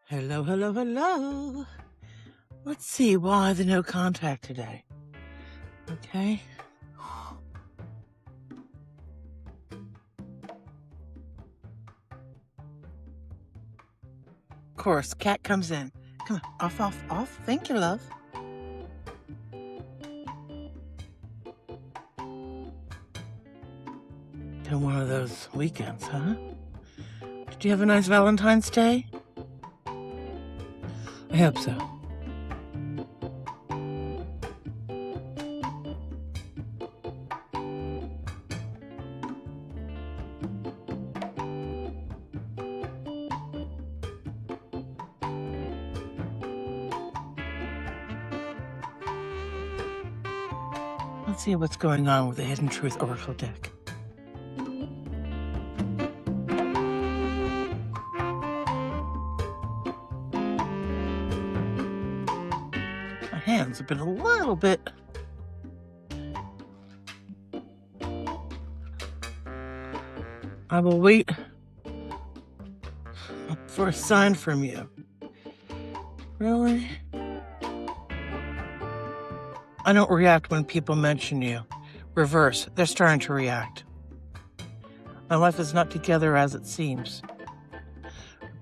Hello, hello, hello. Let's see why the no contact today. Okay. Of course, cat comes in. Come on, off, off, off. Thank you, love. Been one of those weekends, huh? Did you have a nice Valentine's Day? I hope so. Let's see what's going on with the Hidden Truth Oracle deck. My hands have been a little bit... I will wait for a sign from you. Really? I don't react when people mention you. Reverse, they're starting to react. My life is not together as it seems.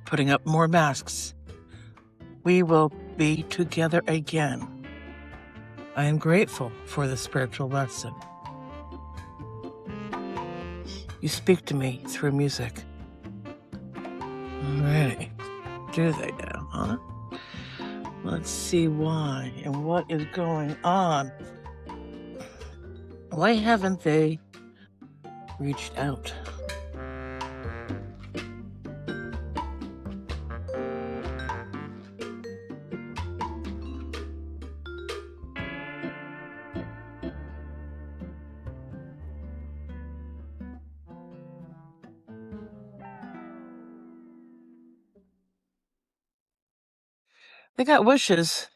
Putting up more masks. We will be together again. I am grateful for the spiritual lesson. You speak to me through music. Alrighty. Do they now, huh? Let's see why and what is going on. Why haven't they reached out? They got wishes.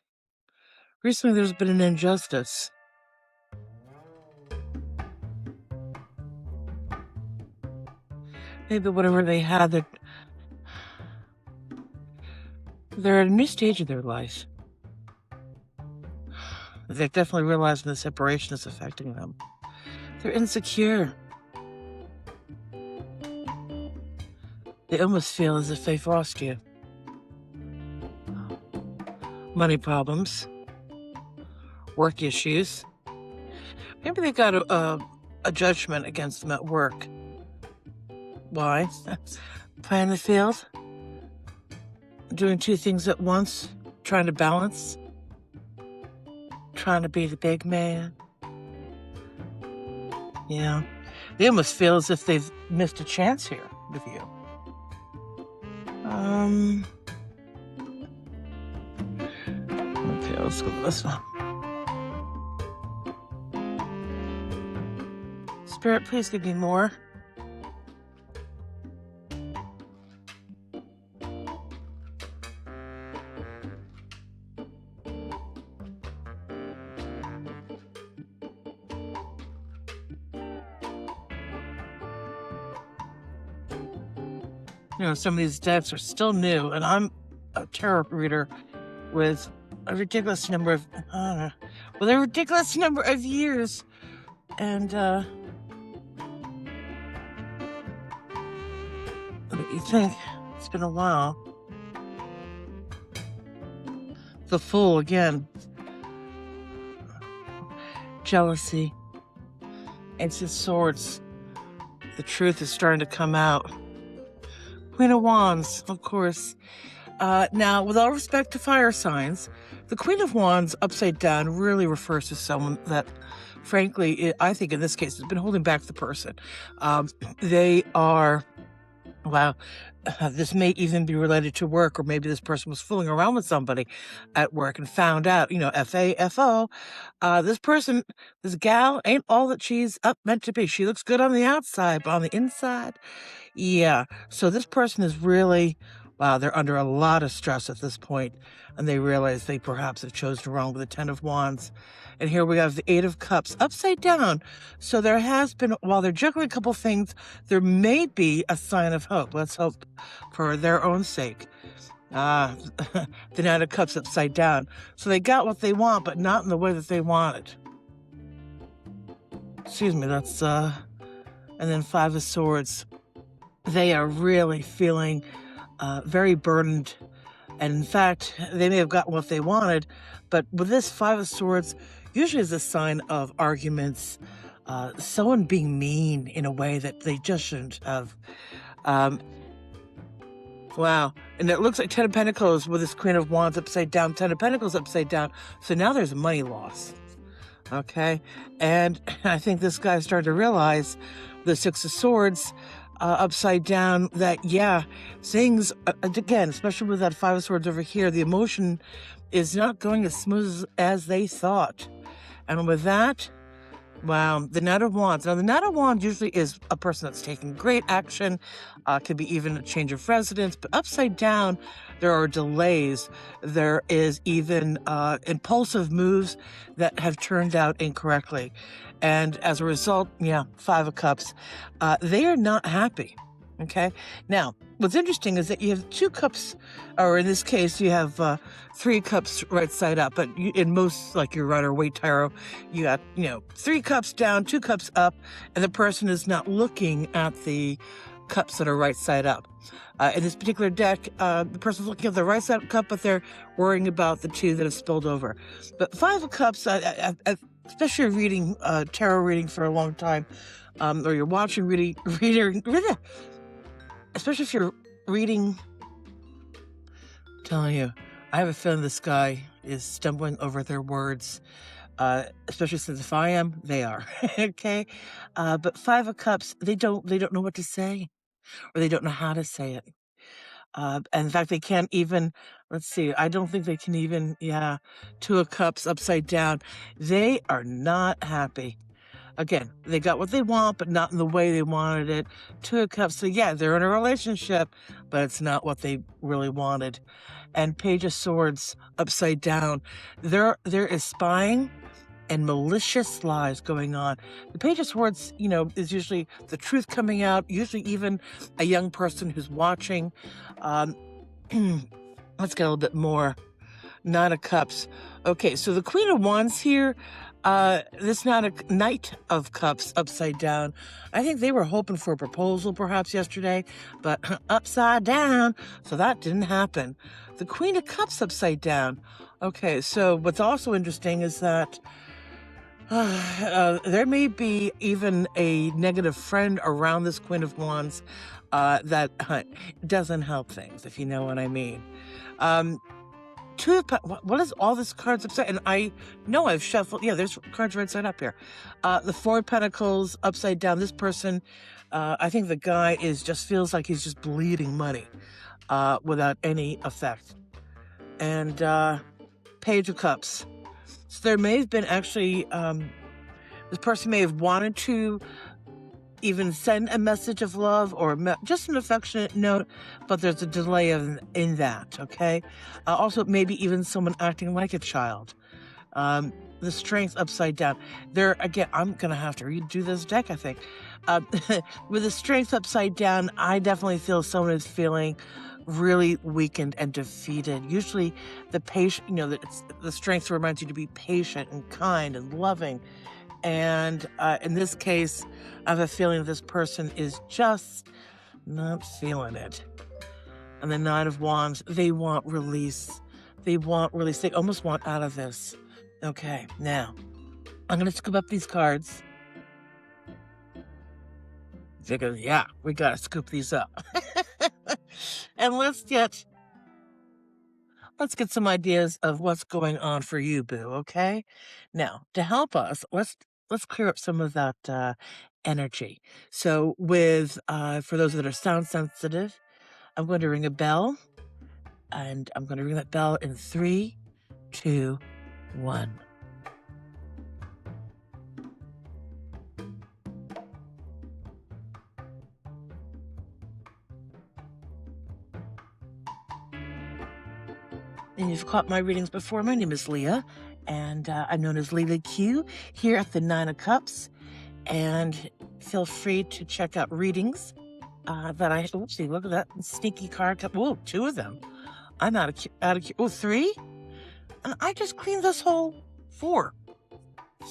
Recently there's been an injustice. Maybe whatever they had, they're at a new stage of their life. They're definitely realizing the separation is affecting them. They're insecure. They almost feel as if they've lost you. Money problems, work issues. Maybe they got a judgment against them at work. Why? Playing the field, doing two things at once, trying to balance, trying to be the big man. Yeah, they almost feel as if they've missed a chance here with you. Okay, let's go with this one. Spirit, please give me more. You know, some of these decks are still new, and I'm a tarot reader with a ridiculous number of, a ridiculous number of years. And, you think it's been a while. The Fool again. Jealousy. Ace of Swords. The truth is starting to come out. Queen of Wands, of course. Now, with all respect to fire signs, the Queen of Wands upside down really refers to someone that, frankly, I think in this case has been holding back the person. They are, wow, this may even be related to work, or maybe this person was fooling around with somebody at work and found out, F-A-F-O, this gal ain't all that she's meant to be. She looks good on the outside, but on the inside, yeah. So this person is really, wow, they're under a lot of stress at this point, and they realize they perhaps have chosen wrong with the Ten of Wands. And here we have the Eight of Cups upside down. So there has been, while they're juggling a couple things, there may be a sign of hope. Let's hope for their own sake. Ah, the Knight of Cups upside down. So they got what they want, but not in the way that they wanted. Excuse me, that's, and then Five of Swords. They are really feeling very burdened. And in fact, they may have gotten what they wanted, but with this Five of Swords, usually is a sign of arguments, someone being mean in a way that they just shouldn't have. Wow. And it looks like Ten of Pentacles with this Queen of Wands upside down, Ten of Pentacles upside down. So now there's money loss. Okay. And I think this guy's starting to realize the Six of Swords upside down that, yeah, things, again, especially with that Five of Swords over here, the emotion is not going as smooth as they thought. And with that, wow, the Knight of Wands. Now, the Knight of Wands usually is a person that's taking great action, could be even a change of residence, but upside down, there are delays. There is even impulsive moves that have turned out incorrectly. And as a result, yeah, Five of Cups, they are not happy. Okay. Now, what's interesting is that you have two cups, or in this case, you have three cups right side up. But in most, like your Rider-Waite tarot, you got, three cups down, two cups up, and the person is not looking at the cups that are right side up. In this particular deck, the person's looking at the right side cup, but they're worrying about the two that have spilled over. But Five of Cups, especially reading tarot reading for a long time, or you're watching reading, especially if you're reading, I'm telling you, I have a feeling this guy is stumbling over their words, especially since if I am, they are. Okay, but Five of Cups, they don't know what to say, or they don't know how to say it. And in fact, they can't even. Let's see. I don't think they can even. Yeah, Two of Cups upside down. They are not happy. Again, they got what they want, but not in the way they wanted it. Two of Cups, so yeah, they're in a relationship, but it's not what they really wanted. And Page of Swords upside down. There is spying and malicious lies going on. The Page of Swords, is usually the truth coming out, usually even a young person who's watching. Let's get a little bit more. Nine of Cups. Okay, so the Queen of Wands here, this Knight of Cups upside down. I think they were hoping for a proposal perhaps yesterday, but upside down, so that didn't happen. The Queen of Cups upside down. Okay, so what's also interesting is that there may be even a negative friend around this Queen of Wands that doesn't help things, if you know what I mean. What is all this cards upside? And I know I've shuffled. Yeah, there's cards right side up here. The Four of Pentacles upside down. This person, I think the guy just feels like he's just bleeding money without any effect. And Page of Cups. So there may have been actually, this person may have wanted to even send a message of love or just an affectionate note, but there's a delay in that, okay? Also, maybe even someone acting like a child. The Strength upside down. There, again, I'm going to have to redo this deck, I think. With the Strength upside down, I definitely feel someone is feeling really weakened and defeated. Usually the patient, the Strength reminds you to be patient and kind and loving. And in this case, I have a feeling this person is just not feeling it. And the Nine of Wands, they want release. They almost want out of this. Okay, now, I'm going to scoop up these cards. Because, yeah, we got to scoop these up. And let's get some ideas of what's going on for you, boo, okay? Now, to help us, let's clear up some of that energy. So with, for those that are sound sensitive, I'm going to ring a bell, and I'm going to ring that bell in 3, 2, 1. And you've caught my readings before. My name is Leah, and I'm known as Leelee Q here at the Nine of Cups. And feel free to check out readings that I, oopsie, look at that sneaky card. Whoa, two of them. I'm oh, 3? And I just cleaned this whole 4.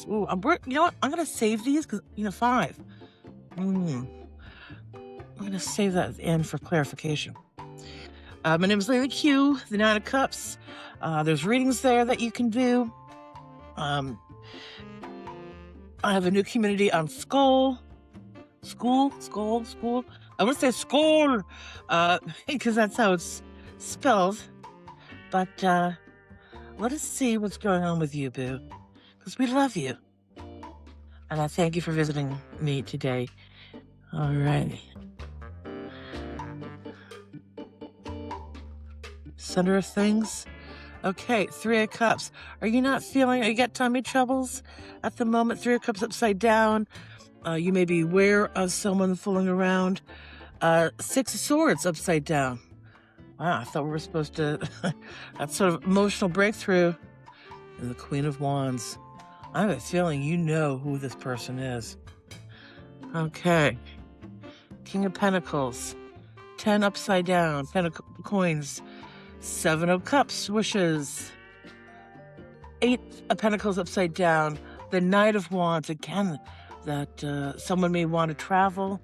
Ooh, you know what? I'm going to save these because, 5. I'm going to save that at the end for clarification. My name is Leelee Q, the 9 of Cups. There's readings there that you can do. I have a new community on School. I want to say School, because that's how it's spelled. But let us see what's going on with you, boo, because we love you. And I thank you for visiting me today. All right. Center of things. Okay, 3 of Cups. Are you got tummy troubles at the moment? 3 of Cups upside down. You may be aware of someone fooling around. 6 of Swords upside down. Wow, I thought we were supposed to... that sort of emotional breakthrough. And the Queen of Wands. I have a feeling you know who this person is. Okay. King of Pentacles. 10 upside down. Coins. 7 of Cups. Wishes. 8 of Pentacles upside down. The Knight of Wands. Again, that someone may want to travel.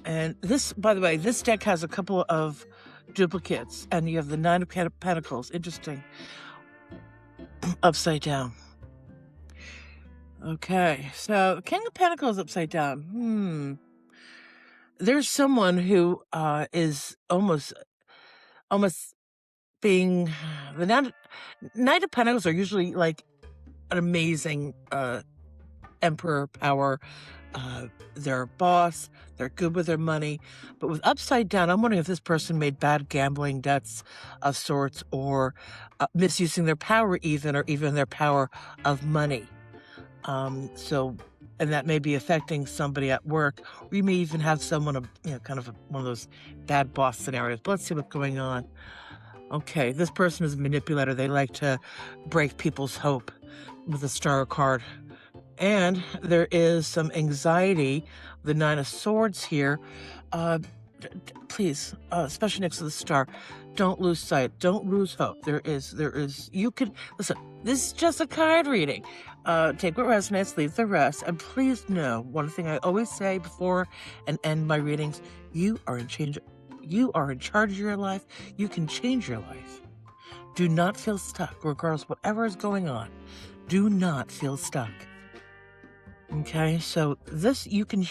And this, by the way, this deck has a couple of duplicates. And you have the 9 of Pentacles. Interesting. Upside down. Okay, so King of Pentacles upside down. There's someone who is almost being... The Knight of Pentacles are usually like an amazing emperor power. They're a boss. They're good with their money. But with upside down, I'm wondering if this person made bad gambling debts of sorts, or misusing their power or even their power of money. And that may be affecting somebody at work. We may even have someone, kind of one of those bad boss scenarios. But let's see what's going on. Okay, this person is a manipulator. They like to break people's hope with the Star card. And there is some anxiety, the 9 of Swords here. Please, especially next to the Star, don't lose sight. Don't lose hope. You can, listen, this is just a card reading. Take what resonates, leave the rest. And please know, one thing I always say before and end my readings, you are in charge of your life. You can change your life. Do not feel stuck, regardless of whatever is going on. Do not feel stuck. Okay, so this you can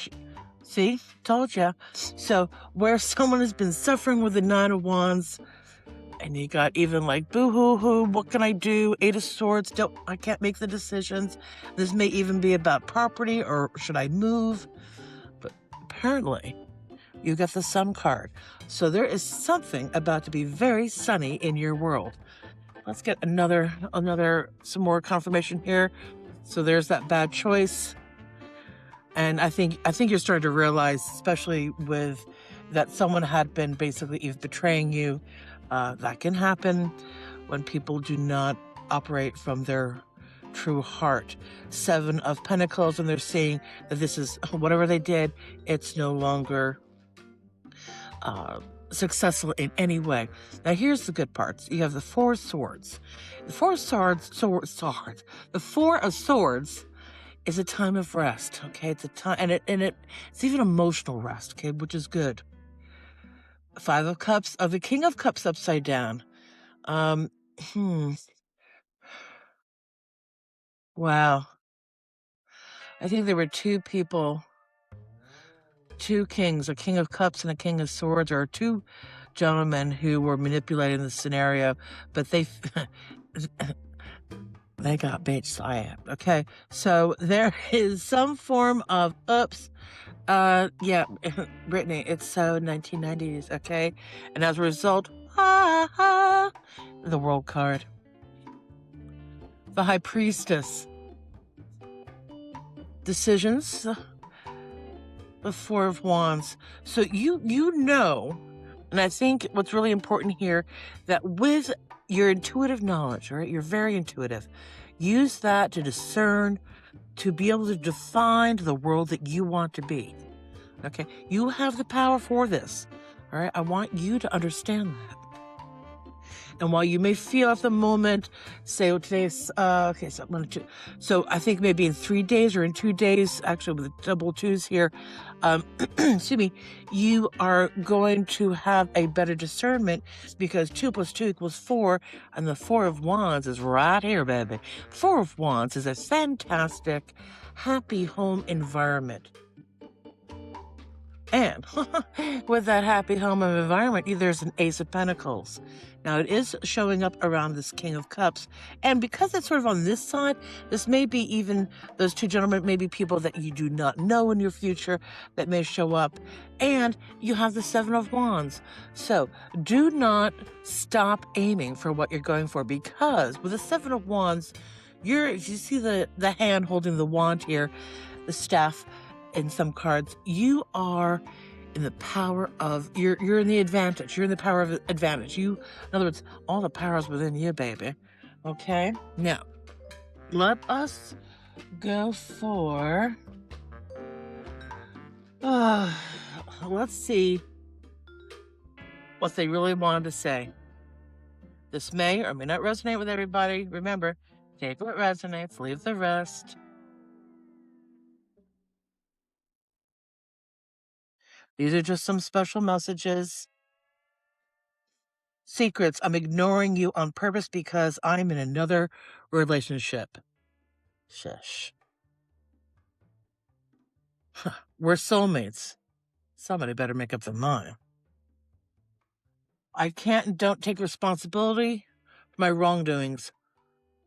see, told ya. So where someone has been suffering with the 9 of Wands, and you got even like, boo-hoo-hoo, what can I do? 8 of Swords, I can't make the decisions. This may even be about property, or should I move? But apparently, you got the Sun card. So there is something about to be very sunny in your world. Let's get some more confirmation here. So there's that bad choice. And I think you're starting to realize, especially with that someone had been basically betraying you. That can happen when people do not operate from their true heart. 7 of Pentacles, and they're saying that this is, whatever they did, it's no longer successful in any way. Now here's the good parts. You have the 4 of Swords. The 4 of Swords is a time of rest, okay? It's a time, and it's even emotional rest, okay, which is good. 5 of Cups, the King of Cups upside down. Wow. I think there were 2 people, 2 kings, a King of Cups and a King of Swords, or 2 gentlemen who were manipulating the scenario, but they got bitched. Okay, so there is some form of yeah, Brittany, it's so 1990s, okay? And as a result, the World card. The High Priestess. Decisions. The 4 of Wands. So you know, and I think what's really important here, that with your intuitive knowledge, right? You're very intuitive. Use that to discern, to be able to define the world that you want to be. Okay? You have the power for this. All right? I want you to understand that. And while you may feel at the moment, say, well, today's, okay, so I'm going to, so I think maybe in 3 days or in 2 days, actually with the double twos here, excuse me, you are going to have a better discernment because 2 + 2 = 4, and the 4 of Wands is right here, baby. 4 of Wands is a fantastic, happy home environment. And with that happy home environment, there's an Ace of Pentacles. Now, it is showing up around this King of Cups. And because it's sort of on this side, this may be even those two gentlemen, maybe people that you do not know in your future that may show up. And you have the 7 of Wands. So do not stop aiming for what you're going for, because with the 7 of Wands, you see the hand holding the wand here, the staff in some cards, you are in the power of, you're in the advantage. You're in the power of advantage. In other words, all the power is within you, baby. Okay? Now, let us go for, let's see what they really wanted to say. This may or may not resonate with everybody. Remember, take what resonates, leave the rest. These are just some special messages. Secrets, I'm ignoring you on purpose because I'm in another relationship. Shush. We're soulmates. Somebody better make up their mind. I can't and don't take responsibility for my wrongdoings.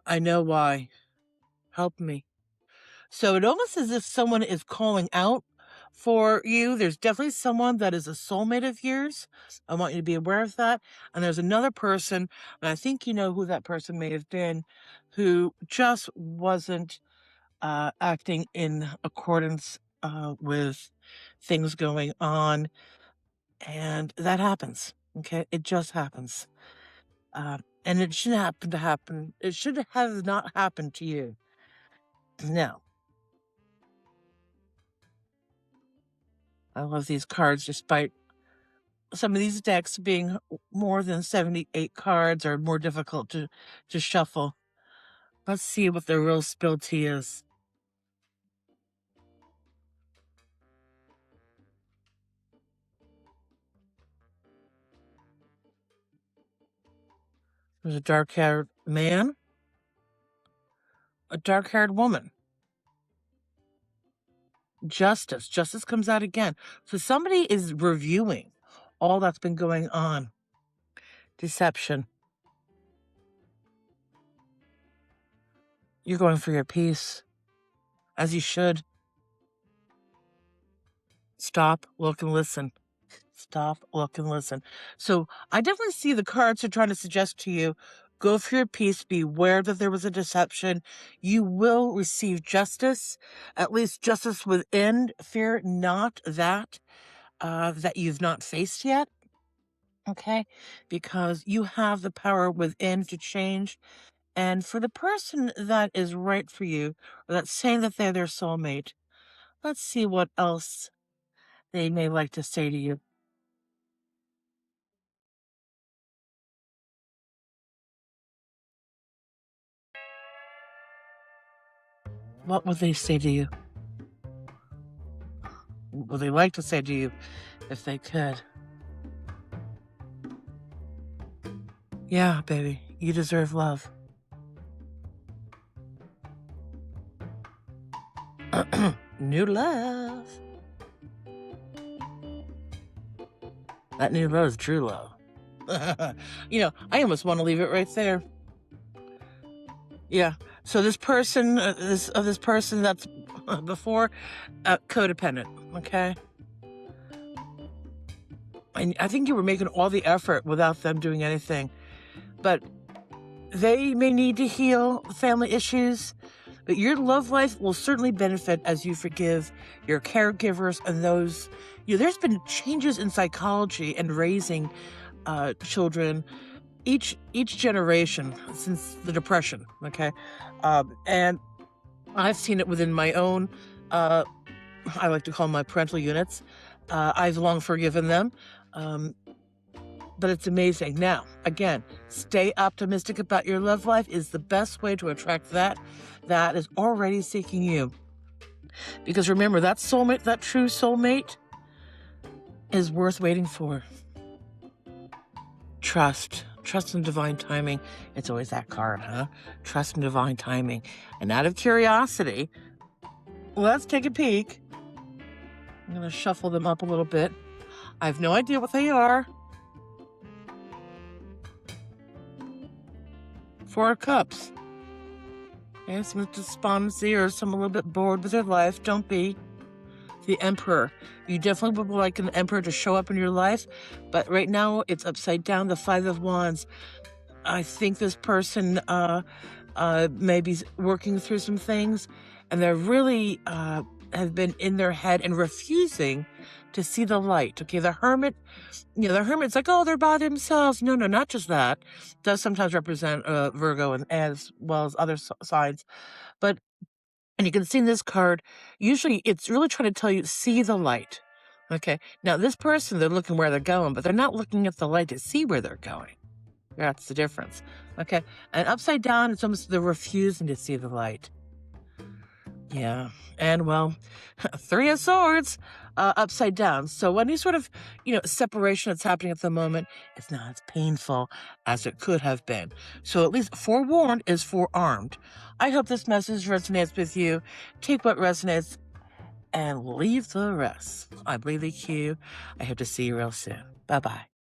I know why. Help me. So it almost as if someone is calling out for you. There's definitely someone that is a soulmate of yours. I want you to be aware of that. And there's another person, and I think you know who that person may have been, who just wasn't acting in accordance with things going on. And that happens. Okay. It just happens. And it shouldn't happen. It should have not happened to you. Now, I love these cards despite some of these decks being more than 78 cards or more difficult to shuffle. Let's see what the real spill tea is. There's a dark-haired man, a dark-haired woman. Justice. Justice comes out again. So somebody is reviewing all that's been going on. Deception. You're going for your peace, as you should. Stop, look, and listen. Stop, look, and listen. So I definitely see the cards are trying to suggest to you, go for your peace, be aware that there was a deception. You will receive justice, at least justice within. Fear not that you've not faced yet. Okay? Because you have the power within to change. And for the person that is right for you, or that's saying that they're their soulmate, let's see what else they may like to say to you. What would they say to you? What would they like to say to you if they could? Yeah, baby, you deserve love. New love. That new love is true love. I almost want to leave it right there. Yeah. So this person, this person that's before, codependent. Okay. And I think you were making all the effort without them doing anything, but they may need to heal family issues. But your love life will certainly benefit as you forgive your caregivers and those. There's been changes in psychology and raising children each generation since the Depression. Okay, and I've seen it within my own. I like to call them my parental units. I've long forgiven them. but it's amazing. Now, again, stay optimistic about your love life is the best way to attract that is already seeking you. Because remember, that soulmate, that true soulmate, is worth waiting for. Trust in divine timing. It's always that card, huh? Trust in divine timing. And out of curiosity, let's take a peek. I'm going to shuffle them up a little bit. I have no idea what they are. Four of Cups. Okay, some despondency or some a little bit bored with their life. Don't be. The Emperor. You definitely would like an Emperor to show up in your life, but right now it's upside down, the Five of Wands. I think this person may be working through some things, and they're really have been in their head and refusing to see the light. Okay, the Hermit, the Hermit's like, oh, they're by themselves. No, not just that. It does sometimes represent Virgo and as well as other signs, but and you can see in this card, usually it's really trying to tell you, see the light. Okay, now this person, they're looking where they're going, but they're not looking at the light to see where they're going. That's the difference. Okay, and upside down, it's almost they're refusing to see the light. Yeah, and well, Three of Swords, upside down. So any sort of, separation that's happening at the moment, it's not as painful as it could have been. So at least forewarned is forearmed. I hope this message resonates with you. Take what resonates and leave the rest. I'm Leelee Q. I hope to see you real soon. Bye-bye.